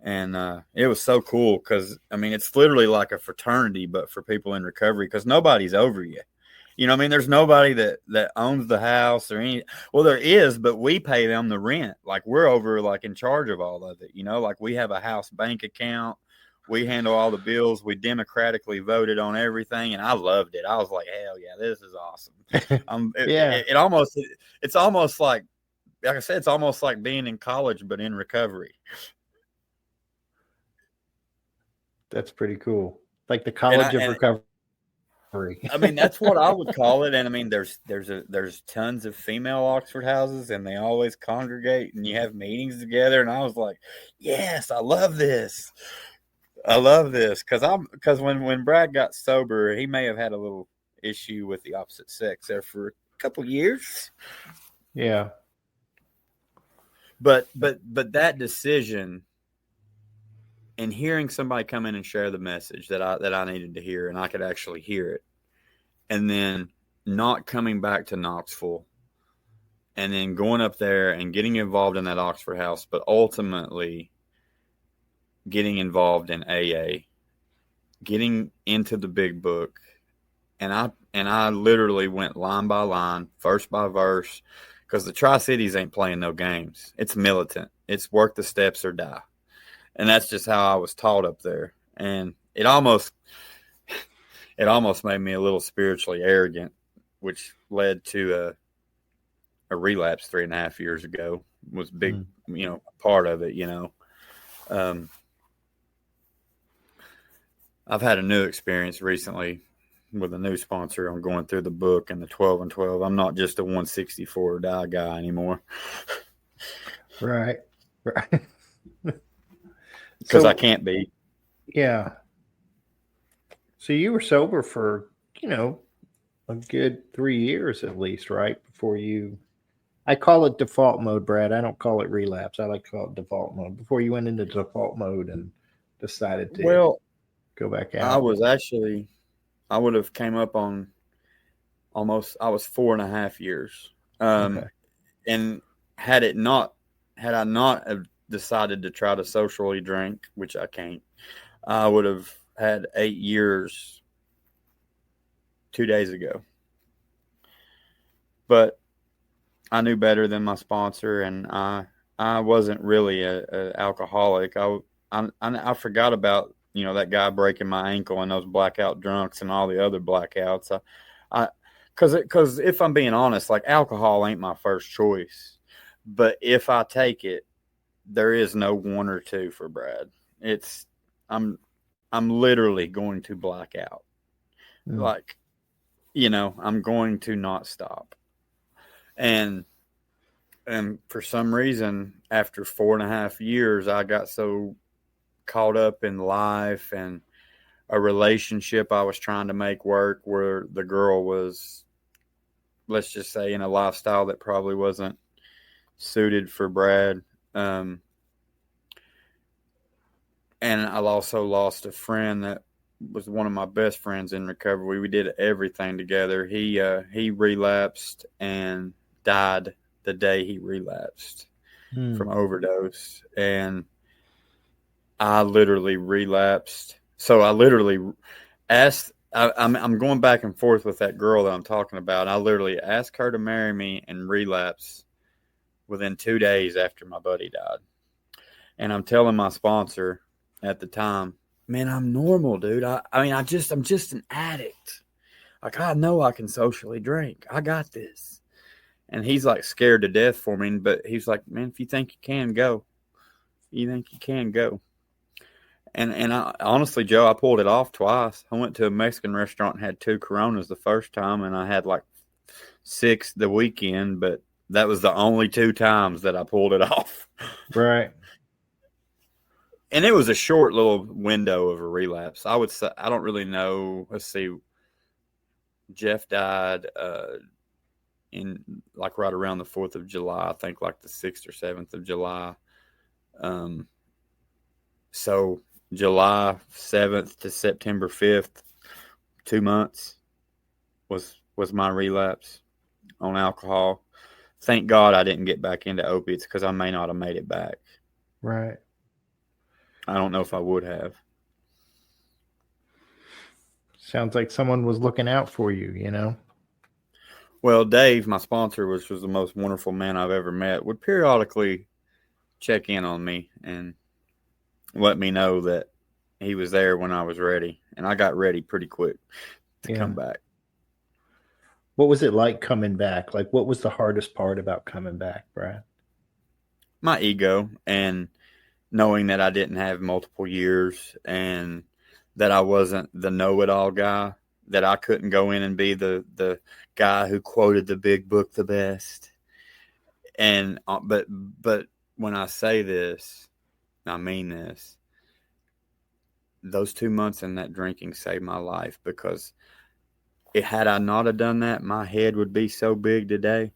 And it was so cool because, it's literally like a fraternity, but for people in recovery, because nobody's over you. There's nobody that owns the house or any. Well, there is, but we pay them the rent. Like, we're over, like, in charge of all of it. Like, we have a house bank account. We handle all the bills. We democratically voted on everything, and I loved it. I was like, hell yeah, this is awesome. It's almost like I said, it's almost like being in college, but in recovery.
That's pretty cool. Like the college of recovery.
That's what I would call it. And there's tons of female Oxford houses, and they always congregate, and you have meetings together. And I was like, yes, I love this. Because when Brad got sober, he may have had a little issue with the opposite sex there for a couple years.
Yeah.
But that decision, and hearing somebody come in and share the message that I needed to hear, and I could actually hear it, and then not coming back to Knoxville, and then going up there and getting involved in that Oxford house, but ultimately getting involved in AA, getting into the big book, and I literally went line by line, verse by verse, because the Tri-Cities ain't playing no games. It's militant. It's work the steps or die. And that's just how I was taught up there. And it almost made me a little spiritually arrogant, which led to a relapse 3.5 years ago. Was big, part of it, I've had a new experience recently with a new sponsor. I'm going through the book and the 12 and 12. I'm not just a 164 die guy anymore.
Right. Right.
Because I
So,
can't be.
yeah. So you were sober for, a good 3 years at least, right? Before you, I call it default mode, Brad. I don't call it relapse. I like to call it default mode. Before you went into default mode and decided to
Well,
go back
I
out.
was actually, I would have came up on almost, I was 4.5 years.
Okay.
And had it not, had I not have decided to try to socially drink, which I can't, I would have had 8 years 2 days ago. But I knew better than my sponsor, and I wasn't really a alcoholic. I forgot about that guy breaking my ankle and those blackout drunks and all the other blackouts. I because if I'm being honest, like alcohol ain't my first choice, but if I take it, there is no one or two for Brad. It's I'm I'm literally going to black out.
Mm.
Like I'm going to not stop. And for some reason, after 4.5 years, I got so caught up in life and a relationship I was trying to make work where the girl was, let's just say, in a lifestyle that probably wasn't suited for Brad. And I also lost a friend that was one of my best friends in recovery. We did everything together. He relapsed and died the day he relapsed
Mm.
from overdose, and I literally relapsed. So I literally asked. I'm going back and forth with that girl that I'm talking about. I literally asked her to marry me and relapse within 2 days after my buddy died. And I'm telling my sponsor at the time, man, I'm normal, dude. I'm just an addict. Like, I know I can socially drink. I got this. And he's like scared to death for me. But he's like, man, if you think you can, go. You think you can, go. And I, honestly, Joe, I pulled it off twice. I went to a Mexican restaurant and had 2 Coronas the first time, and I had like 6 the weekend. But that was the only 2 times that I pulled it off.
Right.
And it was a short little window of a relapse. I would say, I don't really know. Let's see. Jeff died in like right around the 4th of July, I think like the 6th or 7th of July. So July 7th to September 5th, 2 months was my relapse on alcohol. Thank God I didn't get back into opiates because I may not have made it back.
Right.
I don't know if I would have.
Sounds like someone was looking out for you.
Well, Dave, my sponsor, which was the most wonderful man I've ever met, would periodically check in on me and let me know that he was there when I was ready. And I got ready pretty quick to come back.
What was it like coming back? Like, what was the hardest part about coming back, Brad?
My ego and knowing that I didn't have multiple years and that I wasn't the know-it-all guy, that I couldn't go in and be the guy who quoted the big book the best. And but when I say this, I mean this. Those 2 months in that drinking saved my life, because had I not have done that, my head would be so big today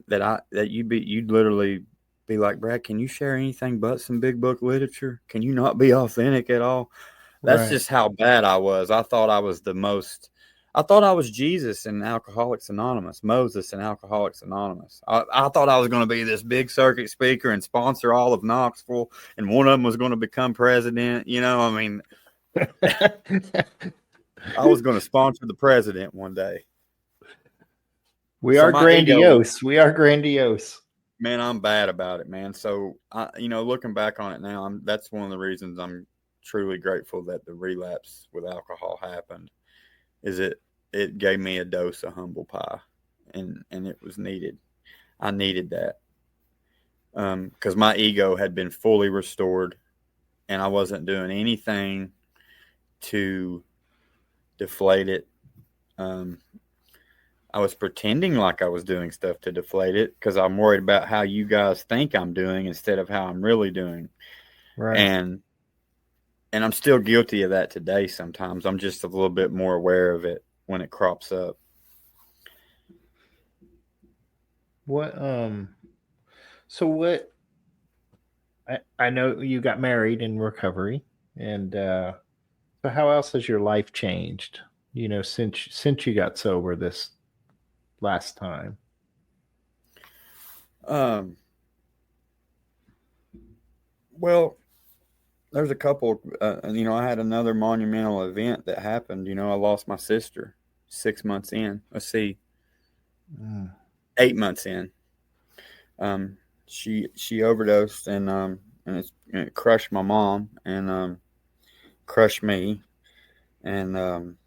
that you'd literally be like, Brad, can you share anything but some big book literature? Can you not be authentic at all? That's just how bad I was. I thought I was Jesus in Alcoholics Anonymous, Moses in Alcoholics Anonymous. I thought I was going to be this big circuit speaker and sponsor all of Knoxville, and one of them was going to become president. I mean, I was going to sponsor the president one day.
We are grandiose. We are grandiose.
Man, I'm bad about it, man. So, looking back on it now, that's one of the reasons I'm truly grateful that the relapse with alcohol happened. Is it gave me a dose of humble pie, and it was needed. I needed that because my ego had been fully restored, and I wasn't doing anything to deflate it. I was pretending like I was doing stuff to deflate it because I'm worried about how you guys think I'm doing instead of how I'm really doing.
Right.
And I'm still guilty of that today sometimes. I'm just a little bit more aware of it when it crops up.
So I know you got married in recovery, and so how else has your life changed, since you got sober this last time?
Well, there's a couple, I had another monumental event that happened. I lost my sister 6 months in. Let's see, 8 months in. She overdosed and it crushed my mom and crushed me. And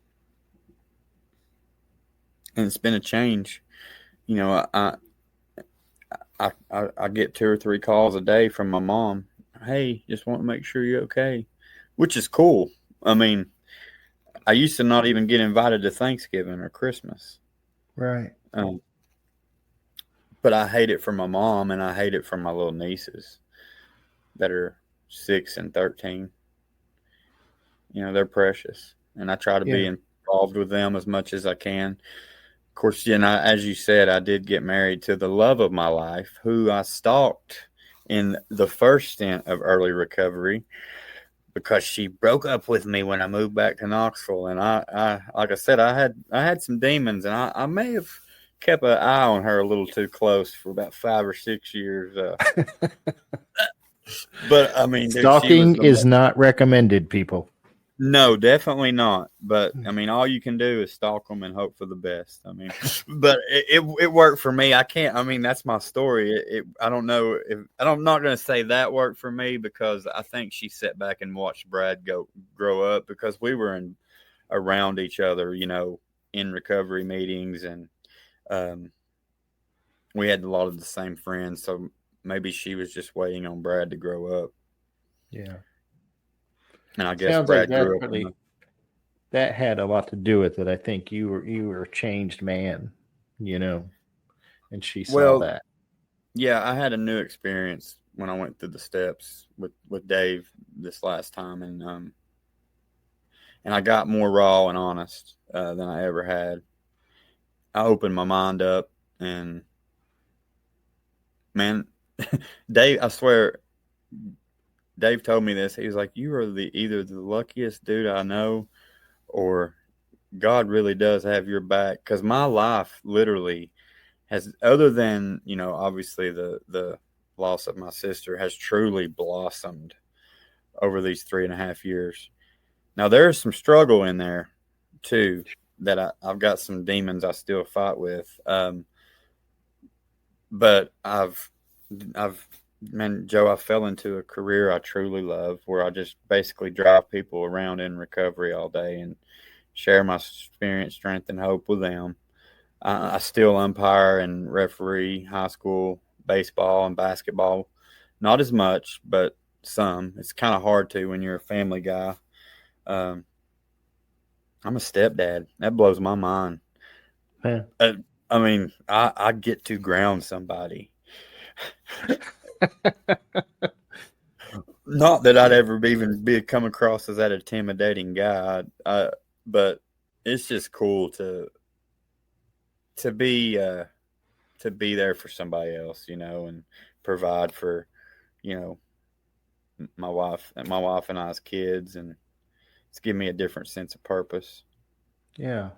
it's been a change. I get 2 or 3 calls a day from my mom. Hey, just want to make sure you're okay, which is cool. I mean, I used to not even get invited to Thanksgiving or Christmas.
Right.
But I hate it for my mom, and I hate it for my little nieces that are 6 and 13. They're precious, and I try to be involved with them as much as I can. Of course, as you said, I did get married to the love of my life, who I stalked in the first stint of early recovery because she broke up with me when I moved back to Knoxville. And I like I said, I had some demons, and I may have kept an eye on her a little too close for about 5 or 6 years. But I mean,
Stalking is not recommended, people.
No, definitely not. But I mean, all you can do is stalk them and hope for the best. I mean, but it worked for me. I mean, that's my story. I don't know if I'm not going to say that worked for me because I think she sat back and watched Brad grow up because we were around each other, in recovery meetings, and we had a lot of the same friends. So maybe she was just waiting on Brad to grow up.
Yeah.
And I guess Brad grew up.
That had a lot to do with it. I think you were a changed man, and she saw that.
Yeah, I had a new experience when I went through the steps with Dave this last time, and I got more raw and honest than I ever had. I opened my mind up, and man, Dave, I swear, Dave told me this. He was like, "You are either the luckiest dude I know, or God really does have your back." Because my life literally has, other than, obviously the loss of my sister, has truly blossomed over these 3.5 years. Now, there's some struggle in there, too, that I've got some demons I still fight with. But man, Joe, I fell into a career I truly love where I just basically drive people around in recovery all day and share my experience, strength, and hope with them. I still umpire and referee high school baseball and basketball. Not as much, but some. It's kind of hard to when you're a family guy. I'm a stepdad. That blows my mind.
Yeah.
I mean, I get to ground somebody. Not that I'd ever even come across as that intimidating guy, but it's just cool to be there for somebody else, and provide for, my wife and I's kids, and it's given me a different sense of purpose.
Yeah.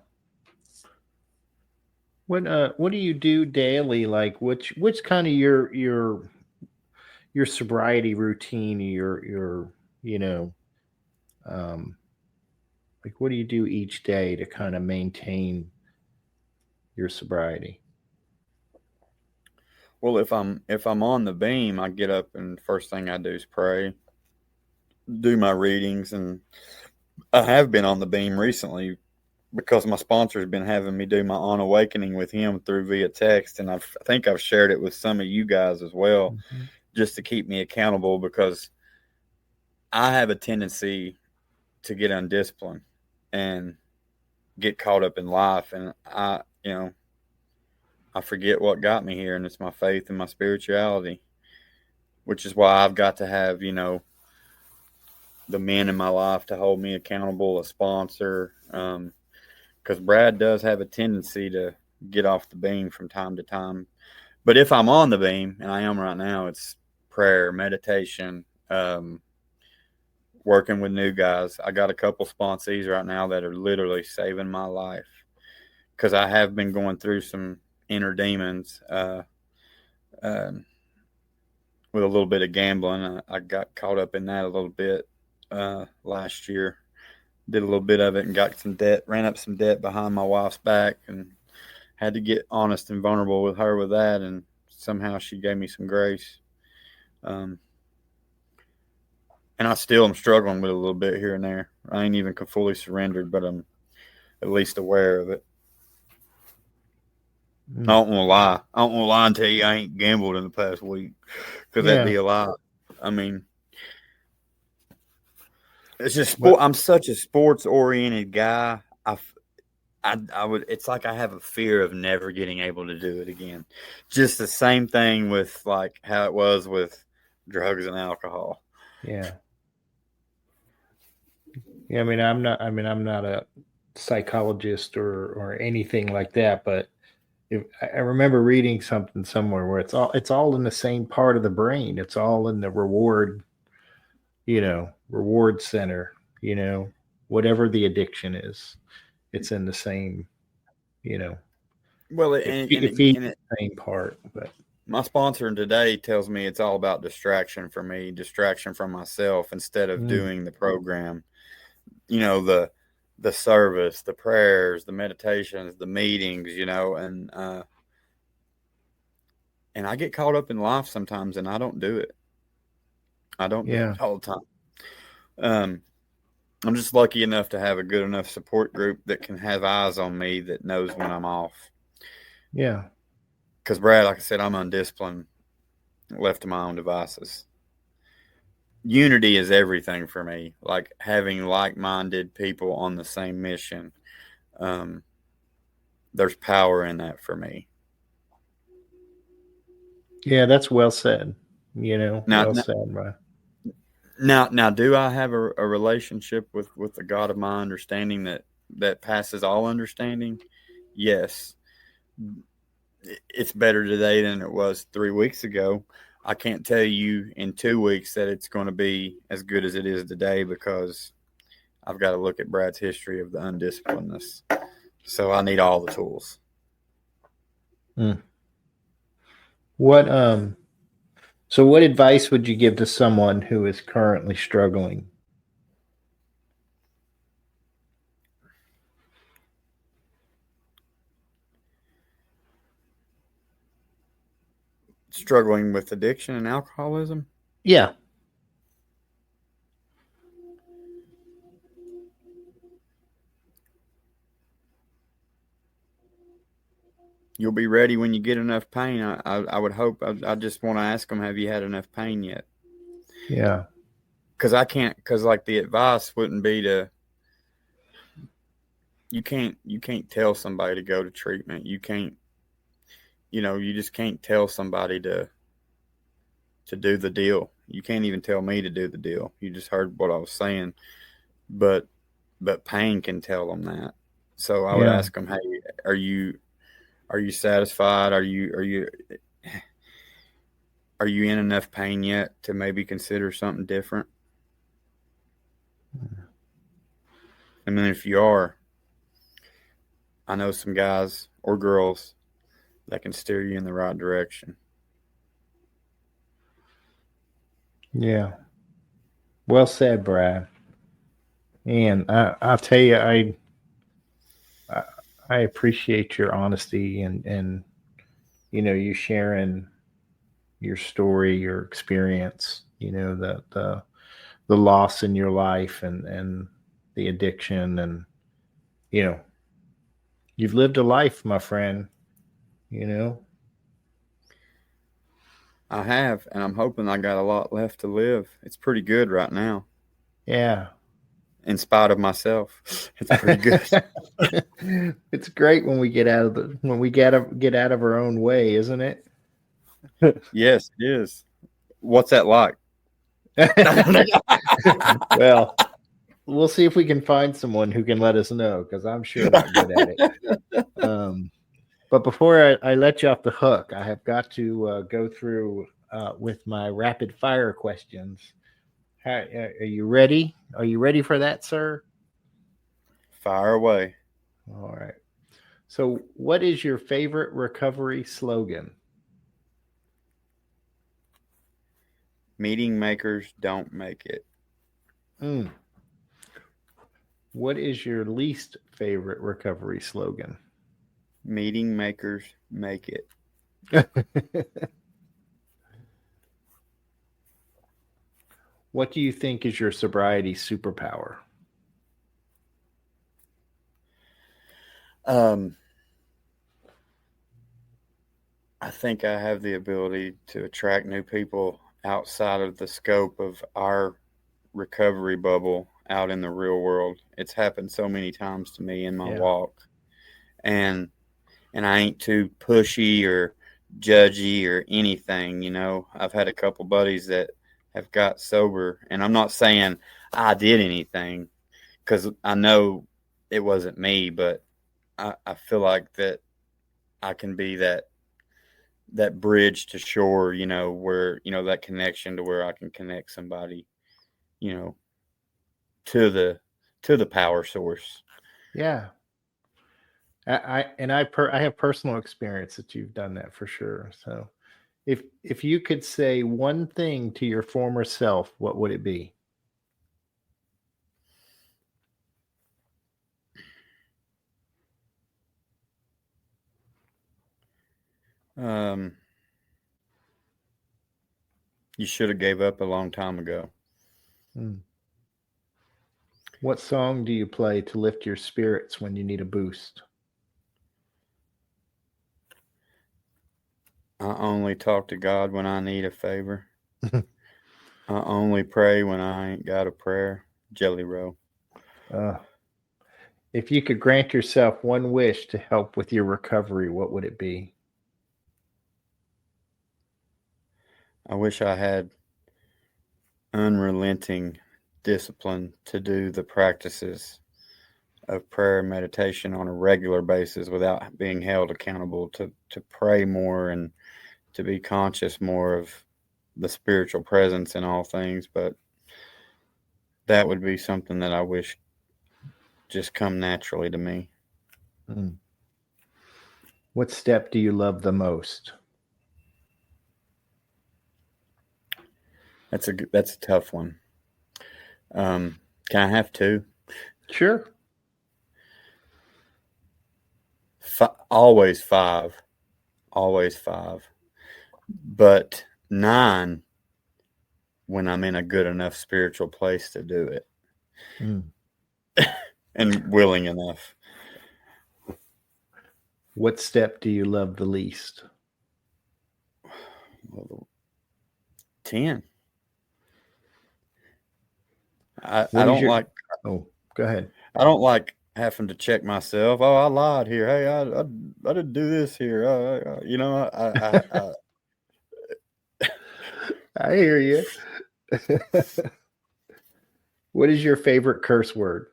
What do you do daily? Like which kind of your sobriety routine, like what do you do each day to kind of maintain your sobriety?
Well, if I'm on the beam, I get up and first thing I do is pray, do my readings, and I have been on the beam recently because my sponsor has been having me do my On Awakening with him via text, and I think I've shared it with some of you guys as well, just to keep me accountable because I have a tendency to get undisciplined and get caught up in life. And I forget what got me here, and it's my faith and my spirituality, which is why I've got to have, the men in my life to hold me accountable, a sponsor, because Brad does have a tendency to get off the beam from time to time. But if I'm on the beam, and I am right now, it's prayer, meditation, working with new guys. I got a couple sponsees right now that are literally saving my life, because I have been going through some inner demons with a little bit of gambling. I got caught up in that a little bit last year. Did a little bit of it and got some debt, ran up some debt behind my wife's back, and had to get honest and vulnerable with her with that. And somehow she gave me some grace. And I still am struggling with it a little bit here and there. I ain't even fully surrendered, but I'm at least aware of it. I don't want to lie. I don't want to lie and tell you I ain't gambled in the past week, because that'd be a lie. I mean, it's just sport. I'm such a sports-oriented guy. I would. It's like I have a fear of never getting able to do it again. Just the same thing with like how it was with drugs and alcohol.
Yeah. Yeah. I'm not a psychologist or anything like that, but I remember reading something somewhere where it's all in the same part of the brain. It's all in the reward center, whatever the addiction is, it's in the same,
Well,
it feeds the same part. But
my sponsor today tells me it's all about distraction for me, distraction from myself, instead of doing the program, the service, the prayers, the meditations, the meetings, and I get caught up in life sometimes and I don't do it. I don't do it all the time. I'm just lucky enough to have a good enough support group that can have eyes on me, that knows when I'm off.
Yeah.
Because Brad, like I said, I'm undisciplined, left to my own devices. Unity is everything for me. Like having like-minded people on the same mission. There's power in that for me.
Yeah, that's well said. Well said, right?
Now, do I have a relationship with the God of my understanding that passes all understanding? Yes. It's better today than it was 3 weeks ago. I can't tell you in 2 weeks that it's going to be as good as it is today, because I've got to look at Brad's history of the undisciplinedness. So I need all the tools.
So what advice would you give to someone who is currently struggling?
Struggling with addiction and alcoholism?
Yeah.
You'll be ready when you get enough pain. I would hope. I just want to ask them, have you had enough pain yet?
Yeah.
Because like the advice wouldn't be you can't tell somebody to go to treatment. You can't, you just can't tell somebody to do the deal. You can't even tell me to do the deal. You just heard what I was saying, but pain can tell them that. So I would ask them, hey, are you satisfied? Are you in enough pain yet to maybe consider something different? And then if you are, I know some guys or girls that can steer you in the right direction.
Yeah. Well said, Brad. And I'll tell you, I appreciate your honesty and you sharing your story, your experience, the loss in your life and the addiction, and you've lived a life, my friend.
I have, and I'm hoping I got a lot left to live. It's pretty good right now.
Yeah.
in spite of myself. It's pretty good.
It's great when we get out of our own way, isn't it?
Yes, it is. What's that like?
Well, we'll see if we can find someone who can let us know, because I'm sure not good at it. But before I let you off the hook, I have got to go through with my rapid fire questions. Are you ready? Are you ready for that, sir?
Fire away.
All right. So, what is your favorite recovery slogan?
Meeting makers don't make it.
What is your least favorite recovery slogan?
Meeting makers make it.
What do you think is your sobriety superpower?
I think I have the ability to attract new people outside of the scope of our recovery bubble out in the real world. It's happened so many times to me in my walk. And I ain't too pushy or judgy or anything, you know. I've had a couple buddies that have got sober, and I'm not saying I did anything, because I know it wasn't me, but I feel like that I can be that bridge to shore, you know, where, you know, that connection to where I can connect somebody, you know, to the power source.
Yeah. I have personal experience that you've done that for sure. So if you could say one thing to your former self, what would it be?
You should have gave up a long time ago.
What song do you play to lift your spirits when you need a boost?
I only talk to God when I need a favor. I only pray when I ain't got a prayer. Jelly Roll.
If you could grant yourself one wish to help with your recovery, what would it be?
I wish I had unrelenting discipline to do the practices of prayer and meditation on a regular basis without being held accountable, to pray more and to be conscious more of the spiritual presence in all things. But that would be something that I wish just come naturally to me.
What step do you love the most?
That's a tough one. Can I have two?
Sure.
Always five. But 9 when I'm in a good enough spiritual place to do it. And willing enough.
What step do you love the least?
10. I don't like.
Oh, go ahead.
I don't like having to check myself. Oh, I lied here. Hey, I didn't do this here. You know,
I hear you. What is your favorite curse word?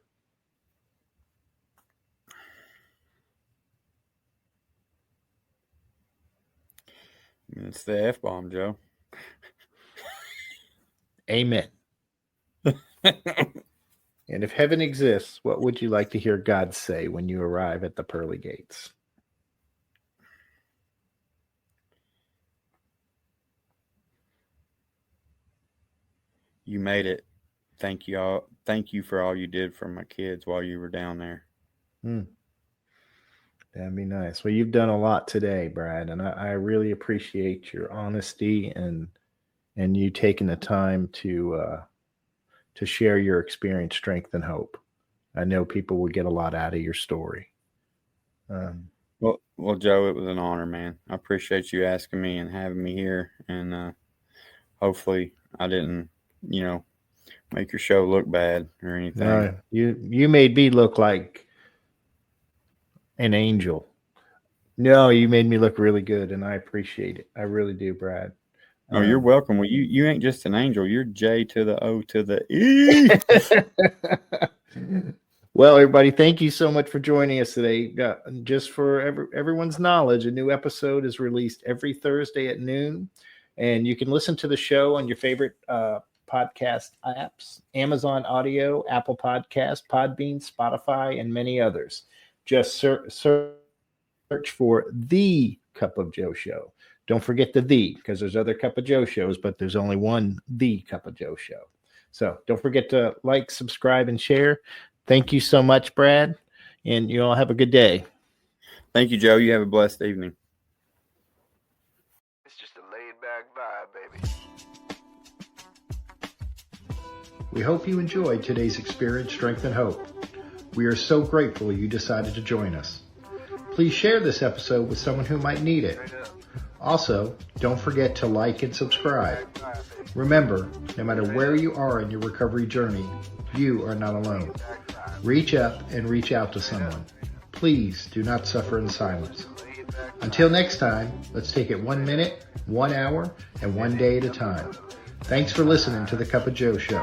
It's the F-bomb, Joe.
Amen. And if heaven exists, what would you like to hear God say when you arrive at the pearly gates?
You made it. Thank you all. Thank you for all you did for my kids while you were down there.
That'd be nice. Well, you've done a lot today, Brad, and I really appreciate your honesty and you taking the time to share your experience, strength, and hope. I know people will get a lot out of your story.
Well, Joe, it was an honor, man. I appreciate you asking me and having me here, and hopefully I didn't, make your show look bad or anything.
You made me look like an angel. No, you made me look really good, and I appreciate it. I really do, Brad.
Oh, you're welcome. Well, you ain't just an angel. You're J to the O to the E.
Well, everybody, thank you so much for joining us today. Just for everyone's knowledge, a new episode is released every Thursday at noon, and you can listen to the show on your favorite podcast apps, Amazon Audio, Apple Podcast, Podbean, Spotify, and many others. Just search for The Cup of Joe Show. Don't forget the because there's other Cup of Joe shows, but there's only one The Cup of Joe Show. So don't forget to like, subscribe, and share. Thank you so much, Brad, and you all have a good day.
Thank you, Joe. You have a blessed evening.
It's just a laid-back vibe, baby.
We hope you enjoyed today's Experience, Strength, and Hope. We are so grateful you decided to join us. Please share this episode with someone who might need it. Also, don't forget to like and subscribe. Remember, no matter where you are in your recovery journey, you are not alone. Reach up and reach out to someone. Please do not suffer in silence. Until next time, let's take it 1 minute, 1 hour, and 1 day at a time. Thanks for listening to The Cup of Joe Show.